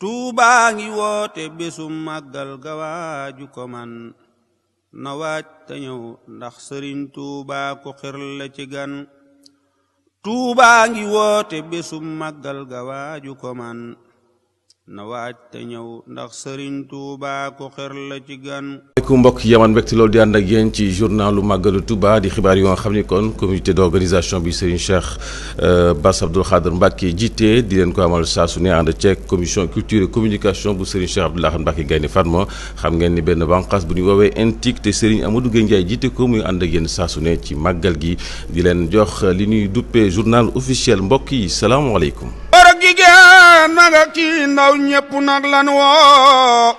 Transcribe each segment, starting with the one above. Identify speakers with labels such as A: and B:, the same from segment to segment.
A: Tuubaa ngi woote bésum màggal ga waaju ko man na waaj te ñëw ndax sëriñ Tuubaa ko xir la ci gan. Tuubaa ngi woote bésum màggal ga waaju ko man na waaj te ñëw ndax sëriñ Tuubaa ko xir la ci gan.
B: ku mbokk yaman mbégte loolu di ànd ak yéen ci journalu màggalu Touba di xibaar yoo nga xam ni kon comité d'organisation bi Serigne Cheikh Bass Abdoul Khadr Mbacké jiite di leen ko amal saa su ne ànd ceeg commission culture et communication bu Serigne Cheikh Abdoul Ahad Mbacké Gaïndé Fatma xam ngeen ni benn bànqaas bu ñu woowee intique te Serigne Amadou Gueye Ndiaye jiite ko muy ànd ak yéen saa su ne ci màggal gi di leen jox li ñuy duppee journal officiel mbokk yi salaamaaleykum.
A: Mag ak ci ndaw ñépp nag lan woo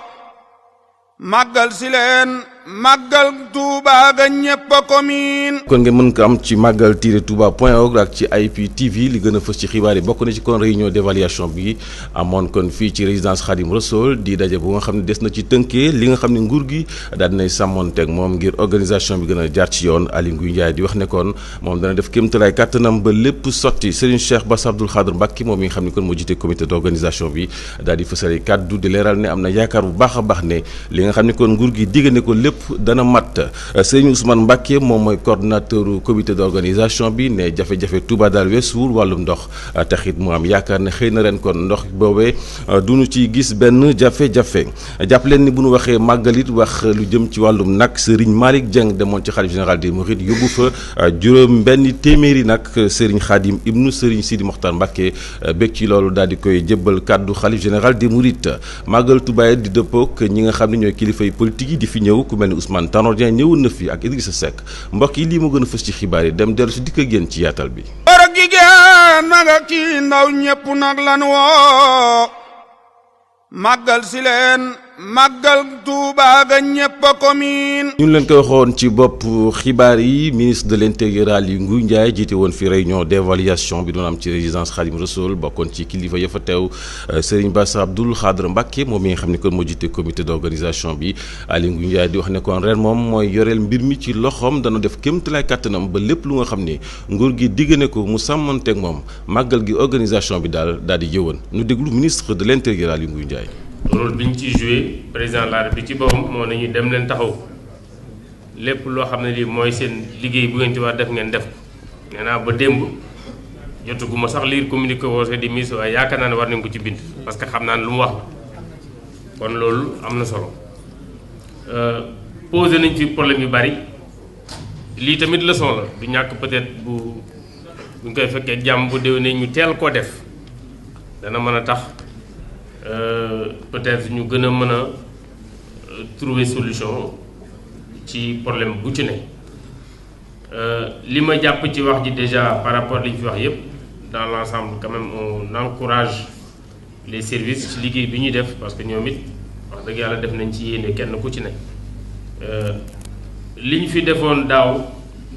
A: màggal si leen màggal Touba ga ñépp a ko miin.
B: kon ngeen mën ko am ci magal-touba.org ak ci IPTV li gën a fës ci xibaar yi bokk na ci kon réunion d'évaluation bi amoon kon fii ci résidence Khadim Rassoul di daje bu nga xam ne des na ci tënkee li nga xam ne nguur gi daal dinay sàmmoonteeg moom ngir organisation bi gën a jaar ci yoon. Aly Ngouille Ndiaye di wax ne kon moom dana def kéemtalaay kàttanam ba lépp sotti. Serigne Cheikh Bass Abdoul Khadr Mbacké moom mi nga xam ne kon moo jiite comité d'organisation bi daal di fësale kàddu di leeral ne am na yaakaar bu baax a baax ne li nga xam ne kon nguur gi digg ne ko lépp dana mat. Serigne Ousmane Mbacké moom mooy coordonnateur comité d'organisation bi ne jafe-jafe Touba daal weesuwul wàllum ndox taxit mu am yaakaar ne xëy na ren kon ndox boobee duñu ci gis benn jafe-jafe. jàpp leen ni bu ñu waxee màggalit wax lu jëm ci wàllum nag Serigne Malick Dieng demoon ci xalif général des Mourides yóbbu fa juróom benn téeméeri nag Serigne Khadim ibnu Serigne Sidi Mokhtar Mbacké bég ci loolu daal di koy jébbal kàddu xalif général des Mourides. màggal Touba di dëppook ñi nga xam ne ñooy kilifay politique yi di fi ñëw ku mel ni Ousmane Tanor Dieng ñëwoon na fi ak Idrissa Seck mbokk yi lii moo gën a fës ci xibaar yi dem dellu si dikk ak yéen ci yaatal bi.
A: Mag ak ci ndaw ñépp nag lan woo màggal si leen màggal Touba ga ñépp a ko miin.
B: ñu leen ko waxoon ci bopp xibaar yi ministre de l'intérieur Aly Ngouille Ndiaye jiite woon fi réunion d'évaluation bi doon am ci résidence Khadim Rassoul bokkoon ci kilifa ya fa teew Serigne Bass Abdoul Khadr Mbacké moom mi nga xam ne kon moo jiite comité d'organisation bi. Aly Ngouille Ndiaye di wax ne kon ren moom mooy yoreel mbir mi ci loxoom dana def kéemtalaay kàttanam ba lépp lu nga xam ne nguur gi digg ne ko mu sàmmanteeg moom màggal gi organisation bi daal di yëwan ñu déglu ministre de l'intérieur Aly Ngouille Ndiaye.
C: rôle bi ñu ciy joué président de la République ci boppam moo nañu dem leen taxaw lépp loo xam ne lii mooy seen liggéey bu ngeen ci war def ngeen def ko nee naa ba démb jotuguma sax lire communiqué woosé di ministre waaye yaakaar naa ne war nañ ko ci bind parce que xam naa ne lu mu wax la kon loolu am na solo posé nañ fi problème yu bari lii tamit leçon la du ñàkk peut-être bu ñu koy fekkee jàmm bu déwénee ñu teel koo def dana mën a tax peut-être ñu gën a mën a trouver solution ci problème bu ci ne li ma jàpp ci wax ji déjà par rapport li ñu fi wax yépp dans l'ensemble quand même on encourage les services ci liggéey bi ñuy def parce que ñoom it wax dëgg yàlla def nañ ci yéene kenn ku ci ne li ñu fi defoon daaw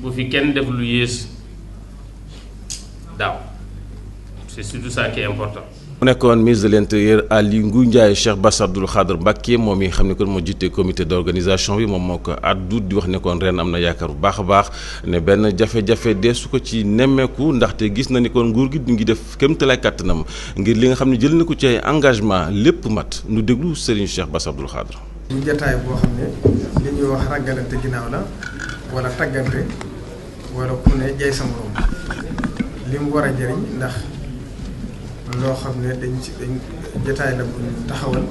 C: bu fi kenn def lu yées daaw c'est surtout ça qui est important.
B: mu nekkoon ministre de l'intérieur Aly Ngouille Ndiaye. Cheikh Bass Abdoul Khadr Mbacké moom mi nga xam ne kon moo jiite comité d'organisation bi moom moo ko addu di wax ne kon ren am na yaakaar bu baax a baax ne benn jafe-jafe deesu ko ci nemmeeku ndaxte gis na ni kon nguur gi ngi def kéemtalaay kàttanam ngir li nga xam ne jël na ko ci ay engagement lépp mat nu déglu Serigne Cheikh Bass Abdoul Khadr.
D: ñu jotaay boo xam ne li ñuy wax ragalante ginnaaw la wala taggante wala ku ne jay sa morom li mu war a jëriñ ndax. loo xam ne dañ jotaay la bu ñu taxawal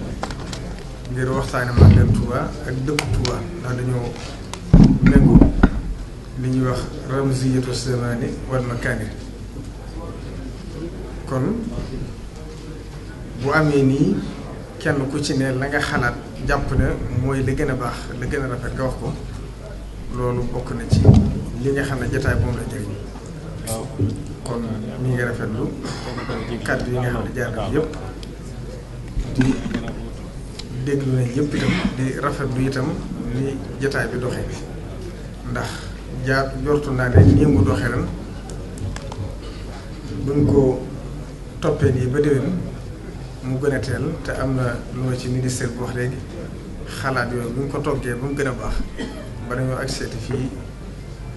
D: ngir waxtaane màggal Touba ak dëkku Touba ndax dañoo méngoo li ñuy wax ramziyatu zamani wal makani kon bu amee nii kenn ku ci ne la nga xalaat jàpp ne mooy la gën a baax la gën a rafet nga wax ko loolu bokk na ci li nga xam ne jotaay moom la jëriñ waaw kon mi ngi rafetlu kàddu yi nga xam ne jaar na yëpp di déglu nañ yëpp itam di rafetlu itam ni jotaay bi doxee ndax jortu naa ne nii mu doxee ren buñ ko toppee nii ba déwén mu gën a teel te am na lu ma ci ministère bu wax léegi xalaat yooyu buñ ko toggee ba mu gën a baax ba dañoo accepté fii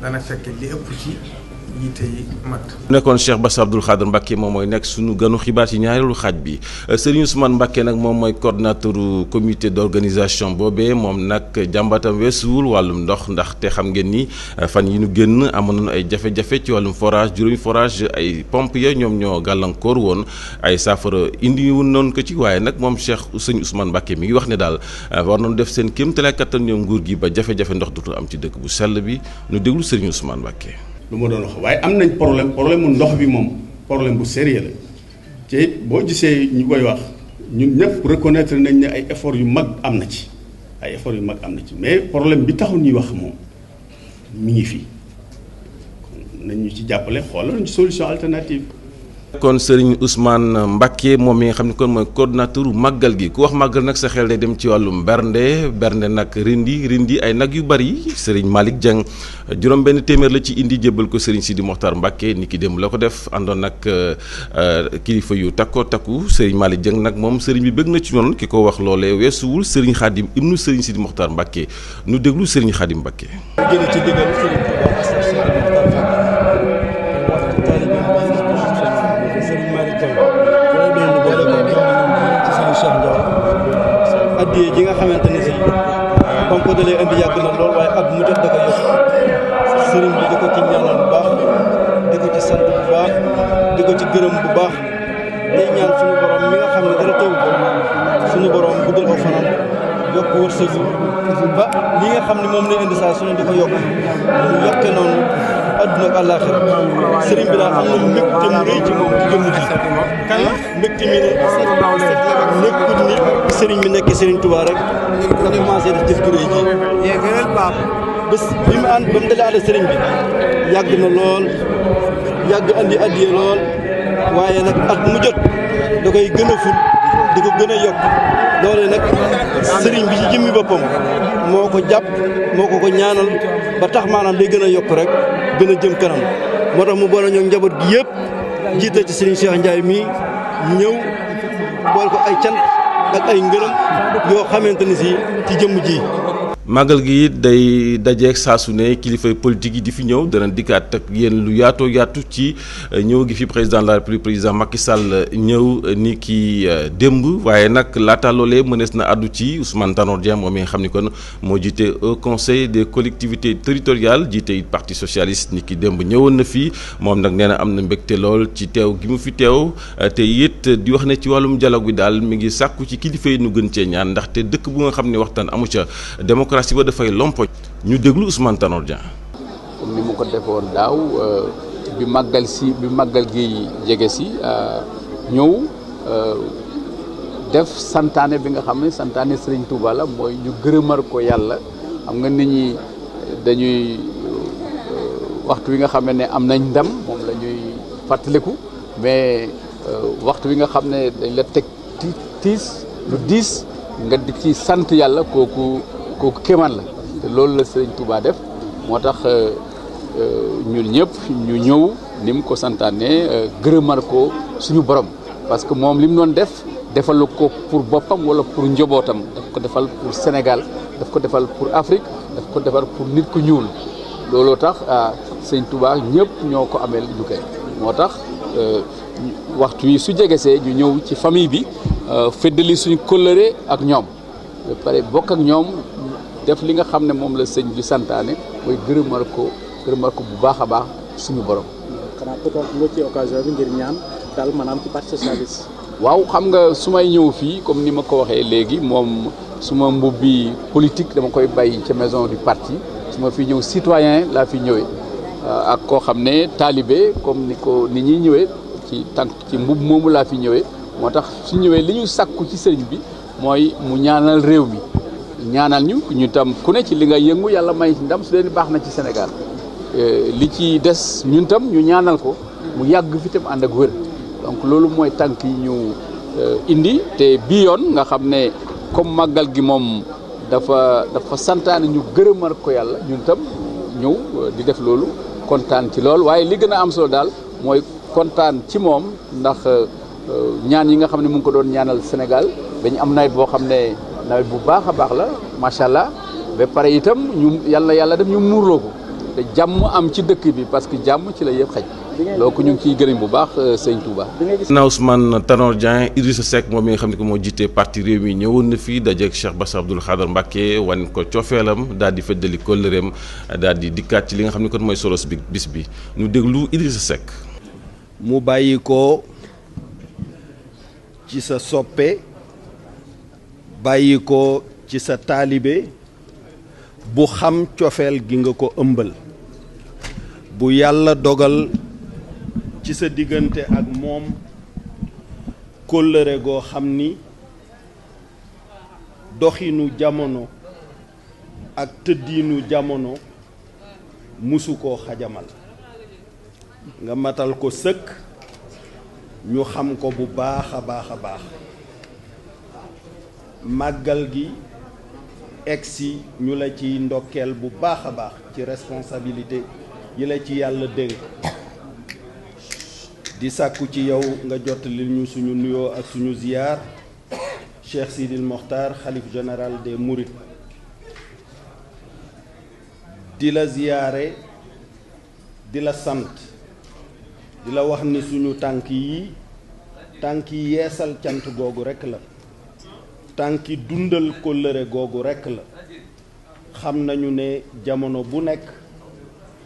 D: dana fekk li ëpp ci yitte yi mat.
B: nekkoon Cheikh Bass Abdoul Khadr Mbacké moom mooy nekk suñu ganu xibaar ci ñaareelu xaaj bi Serigne Ousmane Mbacké nag moom mooy coordonnateur comité d'organisation boobee moom nag jàmbatam weesuwul wàllum ndox ndax te xam ngeen ni fan yi ñu génn amoon nañu ay jafe-jafe ci wàllum forage juróomi forage ay pompe ya ñoom ñoo gàllankoor woon ay saafara indi woon noonu ko ci waaye nag moom Serigne Ousmane Mbacké mi ngi wax ne daal war nañu def seen kéemtalaay kattan ñoom nguur gi ba jafe-jafe ndox dootul am ci dëkk bu sell bi ñu déglu Serigne Ousmane Mbacké.
E: lu ma doon wax waaye am nañ problème mu ndox bi moom problème bu sérieux la te boo gisee ñu koy wax ñun ñëpp reconnaître nañ ne ay efforts yu mag am na ci mais problème bi taxul ñuy wax moom mi ngi fi nañ ñu ci jàppale xoolal ñu solution alternative.
B: kon Serigne Ousmane Mbacké moom mi nga xam ne kon mooy coordonnateur màggal gi ku wax màggal nag sa xel day dem ci wàllum bernde nag rindi ay nag yu bari Serigne Malick Dieng juróom benn téeméer la ci indi jébbal ko Serigne Sidi Mokhtar Mbacké ni ki démb la ko def àndoon nag kilifa yu takku Serigne Malick Dieng nag moom Serigne bi bëgg na ci ñoon ki ko wax loolee weesuwul Serigne Khadim ibnu Serigne Sidi Mokhtar Mbacké nu déglu Serigne Khadim Mbacké.
F: addiye ji nga xamante ne si ba mu ko dalee indi yàgg na lool waaye at mu jot da ko yokk sëriñ bi di ko ci ñaanal bu baax di ko ci sant bu baax di ko ci gërëm bu baax day ñaan suñu borom mi nga xam ne dara teew ko suñu borom guddal ko fanam yokk wërsëgu ba li nga xam ne moom lay indi saa suñu di ko yokk mu yokke noonu adduna ak àllaaxira sëriñ bi daal am na mbégte mu rëy ci moom ci jëmm ji kan la mbégte mi ne nekkut ni sëriñ bi nekk sëriñ Touba rek nga commencé def jëf ju rëy ji bés bi mu ànd ba mu dalee ànd sëriñ bi yàgg na lool yàgg andi addiye lool waaye nag at mu jot da koy gën a ful di ko gën a yokk loolee nag sëriñ bi ci jëmmi boppam moo ko jàpp moo ko ñaanal ba tax maanaam day gën a yokk rek gën a jëm kanam moo tax mu boole ñoo njaboot gi yëpp jiital ci Serigne Cheikh Ndiaye mii ñëw bool ko ay cant ak ay ngërëm yoo xamante ni si ci jëmm ji.
B: màggal gi it day dajeeg saa su ne kilifa politique yi di fi ñëw dana dikkaat ak yéen lu yaatoo yaatu ci ñëw gi fi président de la République président Macky Sall ñëw ni ki démb waaye nag laata loolee mënees na àddu ci Ousmane Tanor Dieng moom mi nga xam ni kon moo jiite au conseil des collectivités territoriales jiite it parti socialiste ni ki démb ñëwoon na fii moom nag nee na am na mbégte lool ci teew gi mu fi teew te it di wax ne ci wàllum dialogue bi daal mi ngi sàkku ci kilifa yi nu gën cee ñaan ndaxte dëkk bu nga xam ne waxtaan amu ca démocratie ba dafay lompoñ ñu déglu Ousmane Tanor Dieng.
G: comme ni mu ko defoon daaw bi màggal gi jege si ñëw def santaane bi nga xam ne santaane Serigne Touba la mooy ñu gërëmar ko yàlla xam nga nit ñi dañuy waxtu wi nga xam ne am nañ ndam moom la ñuy fàttaliku mais waxtu wi nga xam ne dañ la teg lu diis nga di ci sant yàlla kooku kéemaan la te loolu la Serigne Touba def moo tax ñun ñëpp ñu ñëw ni mu ko santaane gërëmar ko suñu borom parce que moom li mu doon def defalu ko pour boppam wala pour njobootam daf ko defal pour Sénégal daf ko defal pour Afrique daf ko defal pour nit ku ñuul looloo tax Serigne Touba ñëpp ñoo ko ameel ñu koy moo tax waxtu yi su jegesee ñu ñëw ci famille bi feddali suñu kóllëre ak ñoom ba pare bokk ak ñoom def li nga xam ne moom la sëñ bi santaane mooy gërëmar ko bu baax a baax suñu borom.
H: xanaa peut-être nga ci occasion bi ngir ñaan daal maanaam ci parti socialiste.
G: waaw xam nga su may ñëw fii comme ni ma ko waxee léegi moom suma mbubbi politique dama koy bàyyi ca maison du parti su ma fi ñëw citoyen laa fi ñëwee ak koo xam ne taalibe comme ni ñuy ñëwee ci tànk ci mbub moomu laa fi ñëwee moo tax su ñëwee li ñu sàkku ci sëriñ bi mooy mu ñaanal réew mi. ñaanal ñu tam ku ne ci li nga yëngu yàlla may ndam su leen baax na ci Sénégal li ci des ñun tam ñu ñaanal ko mu yàgg fi tam ànd ak wër donc loolu mooy tànk yi ñu indi te bii yoon nga xam ne comme màggal gi moom dafa santaane ñu gërëmar ko yàlla ñun tam ñëw di def loolu kontaan ci lool waaye li gën a am solo daal mooy kontaan ci moom ndax ñaan yi nga xam ne mu ngi ko doon ñaanal Sénégal dañu am nawet boo xam ne nawet bu baax a baax la macha allah ba pare itam ñu yàlla def ñu muurloo ko te jàmm am ci dëkk bi parce que jàmm ci la yëpp xaj donc ñu ngi ciy gërëm bu baax sëñ Touba.
B: na Ousmane Tanor Dieng Idrissa Seck moom mi nga xam ne ko moo jiite parti Rewmi ñëwoon na fii dajeeg Cheikh Bass Abdoul Khadr Mbacké wan ko cofeelam daal di feddali kóllëreem daal di dikkaat ci li nga xam ne kon mooy solos bi bis bi ñu déglu Idrissa Seck.
I: mu bàyyi ko ci sa soppe bàyyi ko ci sa taalibe bu xam cofeel gi nga ko ëmbal bu yàlla dogal ci sa diggante ak moom kóllëre goo xam ni doxinu jamono ak tëddiinu jamono musu koo xajamal nga matal ko sëkk ñu xam ko bu baax a baax a baax màggal gi egsi ñu la ciy ndokkeel bu baax a baax ci responsabilité yi la ci yàlla dénk di sàkku ci yow nga jottali ñu suñu nuyoo ak suñu ziyaar Cheikh Sidil Mokhtar xalif général des Mourides di la ziyaare di la sant di la wax ni suñu tànk yi yeesal cant googu rekk la tànki dundal kóllëre googu rekk la xam nañu ne jamono bu nekk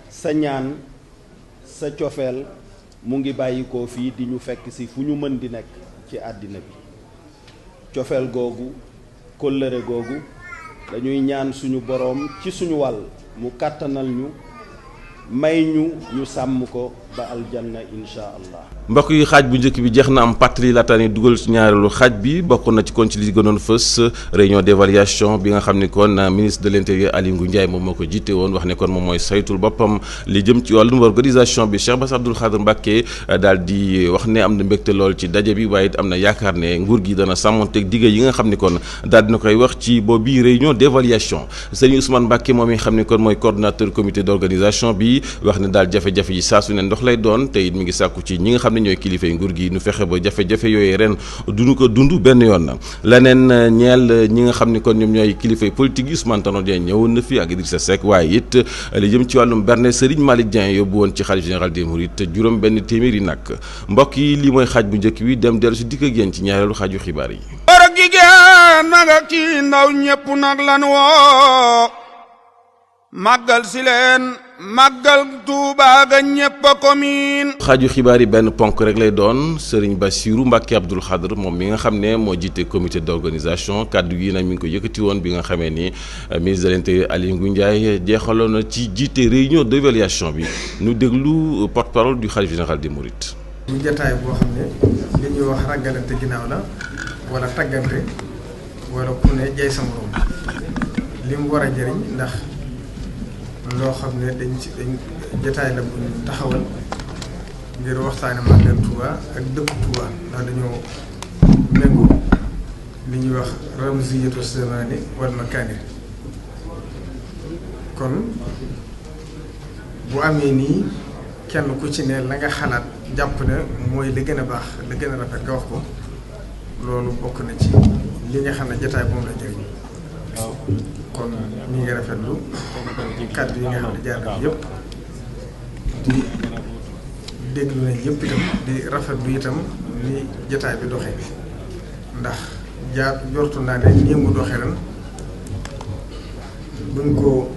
I: sa ñaan sa cofeel mu ngi bàyyikoo fii di ñu fekk ci fu ñu mën di nekk ci àddina bi cofeel googu kóllëre googu dañuy ñaan suñu boroom ci suñu wàll mu kàttanal ñu may ñu sàmm ko ba aljanna insha allah.
B: mbokk yi xaaj bu njëkk bi jeex na am pàttali laata ni dugal ci ñaareelu xaaj bi bokk na ci kon ci li gënoon fës réunion d'évaluation bi nga xam ne kon ministre de l'intérieur Aly Ngouille Ndiaye moom moo ko jiite woon wax ne kon moom mooy saytul boppam li jëm ci wàllum organisation bi Cheikh Bass Abdoul Khadr Mbacké daal di wax ne am na mbégte lool ci daje bi waaye it am na yaakaar ne nguur gi dana sàmmonteeg digge yi nga xam ne kon daal dina koy wax ci boobu réunion d'évaluation Serigne Ousmane Mbacké moom mi nga xam ne kon mooy coordonnateur comité d'organisation bi wax ne daal jafe-jafe yi saa su ne ndox lay doon te it mi ngi sàkku ci ñi nga xam ne ñooy kilifay nguur gi nu fexe ba jafe-jafe yooyu ren duñu ko dund benn yoon na leneen ñeel ñi nga xam ne kon ñoom ñooy kilifay politique yi Ousmane Tanor Dieng ñëwoon na fi ak Idrissa Seck waaye it li jëm ci wàllum berne Serigne Malick Dieng yóbbu woon ci khalife général des Mourides juróom benn téeméeri nag mbokk yi lii mooy xaaj bu njëkk wi dem dellu si dikk ak yéen ci ñaareelu xaaju xibaar yi.
A: góor ak jigéen nag ak ci ndaw ñépp nag lan woo màggal si leen màggal Tuuba ga ñépp a ko miin.
B: xaaju xibaar yi benn ponk rek lay doon Serigne Bassirou Mbacké Abdoul Khadr moom mi nga xam ne moo jiite comité d'organisation kàddu gi nag mi ngi ko yëkkati woon bi nga xamee ni ministre de l'intérieur Aly Ngouille Ndiaye jeexaloon na ci jiite réunion d'évaluation bi ñu déglu porte-parole du khalife général des Mourides.
D: bu jotaay boo xam ne li ñuy wax ragalante ginnaaw la wala taggante wala ku ne jay sa morom li mu war a jëriñ ndax. loo xam ne dañ jotaay la bu ñu taxawal ngir waxtaane màggal Touba ak dëkk Touba ndax dañoo méngoo li ñuy wax ramziyatu zamani wal makaani kon bu amee nii kenn ku ci ne la nga xalaat jàpp ne mooy li gën a baax li gën a rafet nga wax ko loolu bokk na ci li nga xam ne jotaay moom la jëriñ waaw kon mi ngi rafetlu kàddu yi nga xam ne jaar na yëpp di déglu nañ yëpp itam di rafetlu itam ni jotaay bi doxee ndax jaar jortu naa ne nii mu doxee ren buñ ko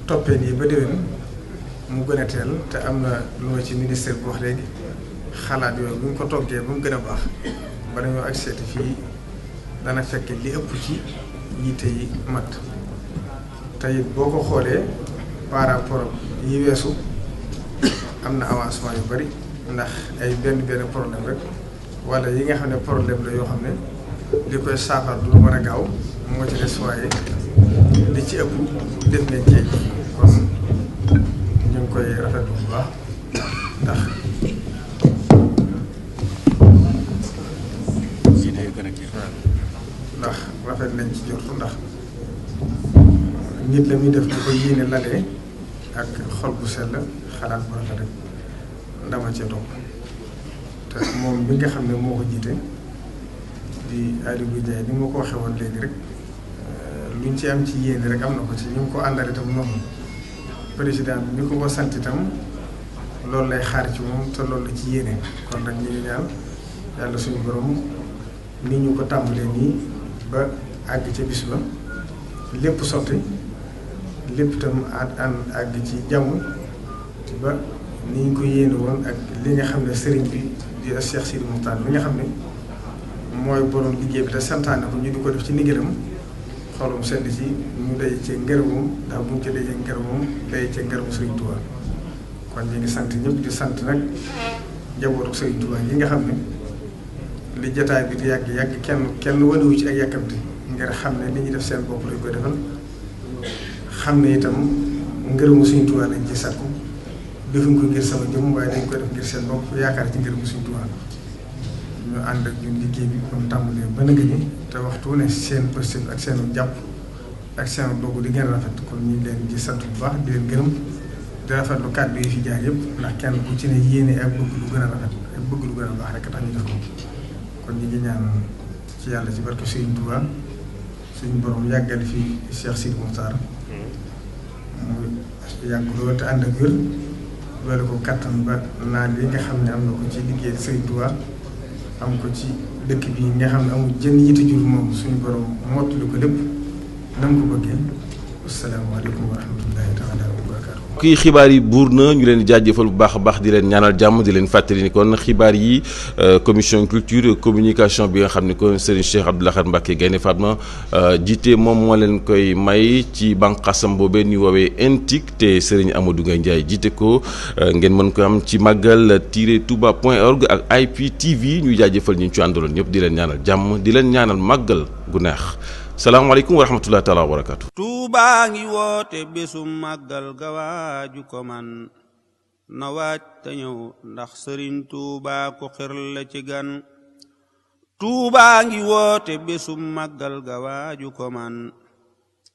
D: toppee nii ba déwén mu gën a teel te am na lu ma ci ministère bi wax léegi xalaat yooyu buñ ko toggee ba mu gën a baax ba dañoo accepté fii dana fekk li ëpp ci yitte yi mat tey boo ko xoolee par rapport yi weesu am na avancement yu bari ndax ay benn problème rek wala yi nga xam ne problème la yoo xam ne li koy saafara du mën a gaaw moo ci des waaye li ci ëpp def nañ ci kon ñu ngi koy rafetlu bu baax ndax rafet nañ ci jortu ndax nit la muy def di ko yéene lalee ak xol bu sell xalaat bu rafet rek ndama cee topp te moom bi nga xam ne moo ko jiite di Aly Ngouille Ndiaye ni ma ko waxee woon léegi rek luñ ci am ci yéene rek am na ko ci ñu ngi ko àndal itam noonu président bi ñu ko sant itam loolu lay xaar ci moom te loolu la ci yéene kon nag ñu ngi ñaan yàlla suñu borom ni ñu ko tàmbalee nii ba àgg ca bis ba lépp sotti lépp itam àgg ci jàmm ba ni ñu ko yéene woon ak li nga xam ne sëriñ bi di Cheikh Sidi Moukhtar bi nga xam ne mooy borom liggéey bi te santaane ko ñu di ko def ci ndigalam xolum sedd ci ñu day ci ngërëmam ndax bu ñu ci dajee ngërëmam day ci ngërëmu Sëriñ Tuubaa kon ñu ngi sant ñëpp di sant nag njabootu Sëriñ Tuubaa yi nga xam ne li jotaay bi di yàgg kenn wanewu ci ak yàkkamti ngir xam ne li ñuy def seen bopp lañ koy defal xam ne itam ngërëmu Sëriñ Tuubaa lañ ci sàkku defuñ ko ngir sama jëm waaye dañ koy def ngir seen bopp yaakaar ci ngërëmu Sëriñ Tuubaa ñu ànd ak ñun liggéey bi comme tàmbalee ba nëgg ni te waxtu ne seen positif ak seen jàpp ak seen dogu di gën a rafet kon ñu ngi leen di sant bu baax di leen gërëm di rafetlu kàddu yi fi jaar yëpp ndax kenn ku ci ne yéene ak bëgg lu gën a rafet ak bëgg lu gën a baax rek tax ñu def ko kon ñu ngi ñaan ci yàlla ci barke Sëriñ Tuubaa suñu borom yàggal fi Cheikh Sidi Moukhtar mu yàgg loolu te ànd ak wér loolu ko kattan ba naan li nga xam ne am na ko ci liggéey Sëriñ Tuubaa am ko ci dëkk bi nga xam ne amul jën yitte jur moom suñu borom mottali ko lépp na mu ko bëggee asalaamaaleykum wa rahmatullahi taala wa barakaatu.
B: kii xibaar yi buur na ñu leen di jaajëfal bu baax a baax di leen ñaanal jàmm di leen fàttali ni kon xibaar yi commission culture communication bi nga xam ne kon Serigne Cheikh Abdou Lahad Mbacké Gaïndé Fatma jiite moom moo leen koy may ci bànqaasam boobee ñu woowee INTIC te Serigne Amadou Ngaye Ndiaye jiite ko ngeen mën ko am ci magal-touba.org ak IPTV ñu jaajëfal ñu ci àndaloon ñëpp di leen ñaanal jàmm di leen ñaanal màggal gu neex. salaamaaleykum wa rahmatullahi taala wa barakaatu.
A: Tuubaa ngi woote bésum màggal gawaaju ko man na waaj te ñëw ndax sëriñ Tuubaa ko xir la ci gan. Tuubaa ngi woote bésum màggal gawaaju ko man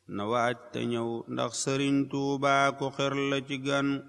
A: na waaj te ñëw ndax sëriñ Tuubaa ko xir la ci gan.